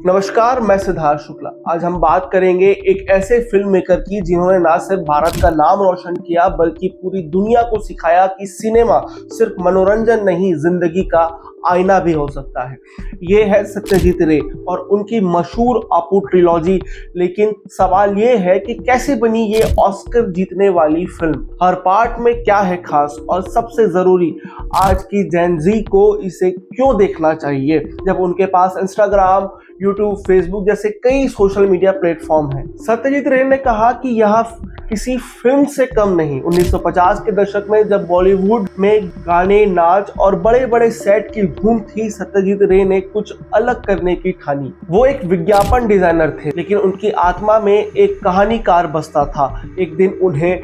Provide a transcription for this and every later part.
नमस्कार, मैं सिद्धार्थ शुक्ला। आज हम बात करेंगे एक ऐसे फिल्म मेकर की जिन्होंने ना सिर्फ भारत का नाम रोशन किया बल्कि पूरी दुनिया को सिखाया कि सिनेमा सिर्फ मनोरंजन नहीं, जिंदगी का आईना भी हो सकता है। ये है सत्यजीत रे और उनकी मशहूर अपू ट्रिलॉजी। लेकिन सवाल ये है कि कैसे बनी ये ऑस्कर जीतने वाली फिल्म, हर पार्ट में क्या है खास, और सबसे जरूरी आज की जेन ज़ी को इसे क्यों देखना चाहिए जब उनके पास इंस्टाग्राम, यूट्यूब, फेसबुक जैसे कई सोशल मीडिया प्लेटफॉर्म हैं। सत्यजीत रे ने कहा कि यह किसी फिल्म से कम नहीं। 1950 के दशक में जब बॉलीवुड में गाने, नाच और बड़े बड़े सेट की धूम थी, सत्यजीत रे ने कुछ अलग करने की ठानी। वो एक विज्ञापन डिजाइनर थे, लेकिन उनकी आत्मा में एक कहानीकार बसता था। एक दिन उन्हें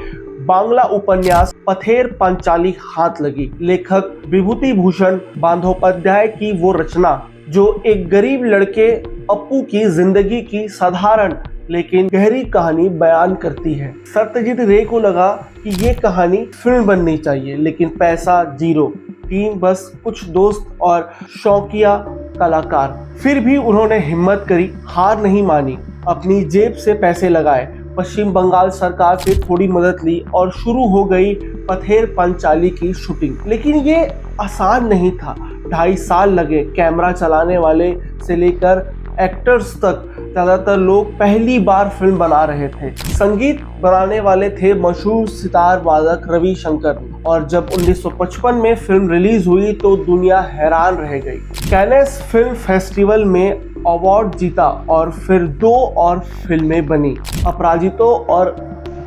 बांग्ला उपन्यास पथेर पांचाली हाथ लगी। लेखक विभूति भूषण बंदोपाध्याय की वो रचना, जो एक गरीब लड़के अपू की जिंदगी की साधारण लेकिन गहरी कहानी बयान करती है। सत्यजीत रे को लगा कि ये कहानी फिल्म बननी चाहिए, लेकिन पैसा जीरो, टीम बस कुछ दोस्त और शौकिया कलाकार। फिर भी उन्होंने हिम्मत करी, हार नहीं मानी, अपनी जेब से पैसे लगाए, पश्चिम बंगाल सरकार से थोड़ी मदद ली और शुरू हो गई पथेर पंचाली की शूटिंग। लेकिन ये आसान नहीं था, 2.5 साल लगे। कैमरा चलाने वाले से लेकर एक्टर्स तक ज्यादातर लोग पहली बार फिल्म बना रहे थे। संगीत बनाने वाले थे मशहूर सितार वादक रवि शंकर, और जब 1955 में फिल्म रिलीज हुई तो दुनिया हैरान रह गई। कैनेस फिल्म फेस्टिवल में अवार्ड जीता और फिर 2 और फिल्में बनी, अपराजितो और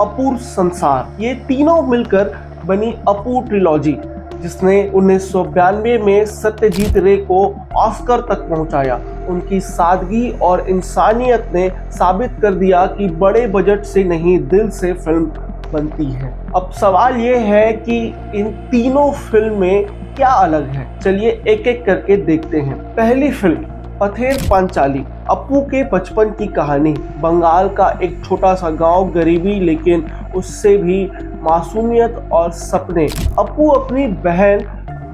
अपूर्व संसार। ये तीनों मिलकर बनी अपू ट्रिलॉजी, जिसने 1992 में सत्यजीत रे को ऑस्कर तक पहुंचाया। उनकी सादगी और इंसानियत ने साबित कर दिया कि बड़े बजट से नहीं, दिल से फिल्म बनती है। अब सवाल ये है कि इन तीनों फिल्म में क्या अलग है। चलिए एक एक करके देखते हैं। पहली फिल्म पथेर पांचाली, अपू के बचपन की कहानी। बंगाल का एक छोटा सा गांव, गरीबी लेकिन उससे भी मासूमियत और सपने। अपू अपनी बहन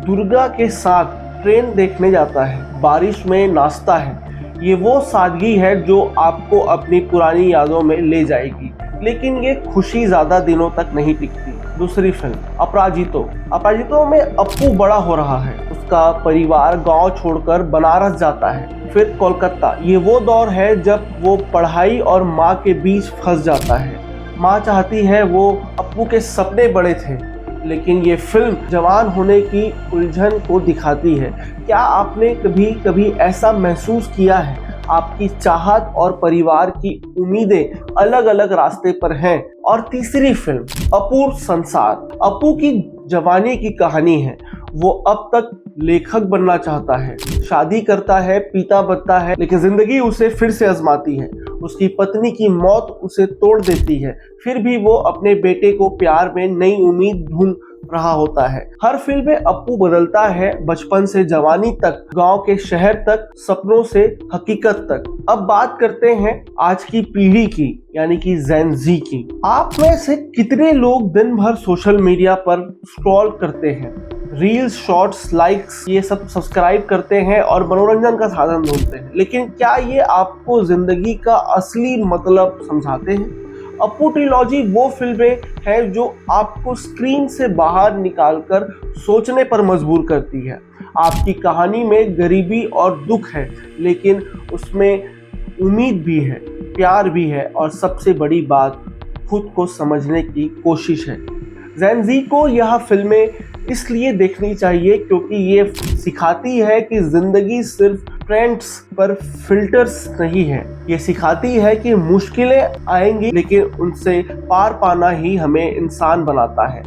दुर्गा के साथ ट्रेन देखने जाता है, बारिश में नाचता है। ये वो सादगी है जो आपको अपनी पुरानी यादों में ले जाएगी, लेकिन ये खुशी ज्यादा दिनों तक नहीं टिकती। दूसरी फिल्म अपराजितो में अपू बड़ा हो रहा है। उसका परिवार गांव छोड़कर बनारस जाता है, फिर कोलकाता। ये वो दौर है जब वो पढ़ाई और माँ के बीच फंस जाता है। माँ चाहती है, वो अपू के सपने बड़े थे, लेकिन ये फिल्म जवान होने की उलझन को दिखाती है। क्या आपने कभी ऐसा महसूस किया है, आपकी चाहत और परिवार की उम्मीदें अलग अलग रास्ते पर हैं? और तीसरी फिल्म अपूर्व संसार, अपू की जवानी की कहानी है। वो अब तक लेखक बनना चाहता है, शादी करता है, पिता बनता है, लेकिन जिंदगी उसे फिर से आजमाती है। उसकी पत्नी की मौत उसे तोड़ देती है, फिर भी वो अपने बेटे को प्यार में नई उम्मीद ढूंढ रहा होता है। हर फिल्म में अपू बदलता है, बचपन से जवानी तक, गांव के शहर तक, सपनों से हकीकत तक। अब बात करते हैं आज की पीढ़ी की, यानी कि जेन ज़ी की। आप में से कितने लोग दिन भर सोशल मीडिया पर स्क्रॉल करते हैं, रील्स, शॉर्ट्स, लाइक्स ये सब सब्सक्राइब करते हैं और मनोरंजन का साधन ढूंढते हैं, लेकिन क्या ये आपको जिंदगी का असली मतलब समझाते हैं? अपू ट्रिलॉजी वो फिल्में हैं जो आपको स्क्रीन से बाहर निकालकर सोचने पर मजबूर करती है। आपकी कहानी में गरीबी और दुख है, लेकिन उसमें उम्मीद भी है, प्यार भी है, और सबसे बड़ी बात, खुद को समझने की कोशिश है। जेन ज़ी को यह फिल्में इसलिए देखनी चाहिए क्योंकि ये सिखाती है कि जिंदगी सिर्फ ट्रेंड्स पर फिल्टर्स नहीं है। ये सिखाती है कि मुश्किलें आएंगी, लेकिन उनसे पार पाना ही हमें इंसान बनाता है।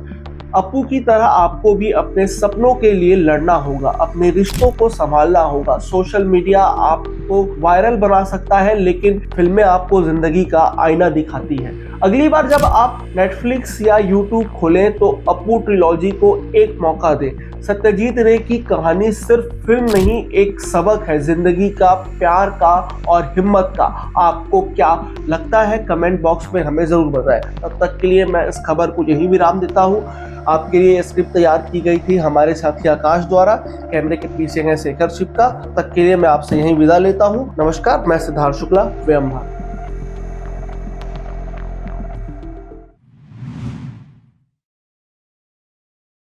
अपू की तरह आपको भी अपने सपनों के लिए लड़ना होगा, अपने रिश्तों को संभालना होगा। सोशल मीडिया आपको वायरल बना सकता है, लेकिन फिल्में आपको जिंदगी का आईना दिखाती है। अगली बार जब आप नेटफ्लिक्स या यूट्यूब खोलें तो अपू ट्रिलॉजी को एक मौका दें। सत्यजीत रे की कहानी सिर्फ फिल्म नहीं, एक सबक है जिंदगी का, प्यार का और हिम्मत का। आपको क्या लगता है कमेंट बॉक्स में हमें जरूर बताएं। तब तक के लिए मैं इस खबर को यही विराम देता हूँ। आपके लिए स्क्रिप्ट तैयार की गई थी हमारे साथी आकाश द्वारा, कैमरे के पीछे है शेखर शिपका। तब तक के लिए मैं आपसे यहीं विदा लेता हूँ। नमस्कार, मैं सिद्धार्थ शुक्ला, व्यंभा।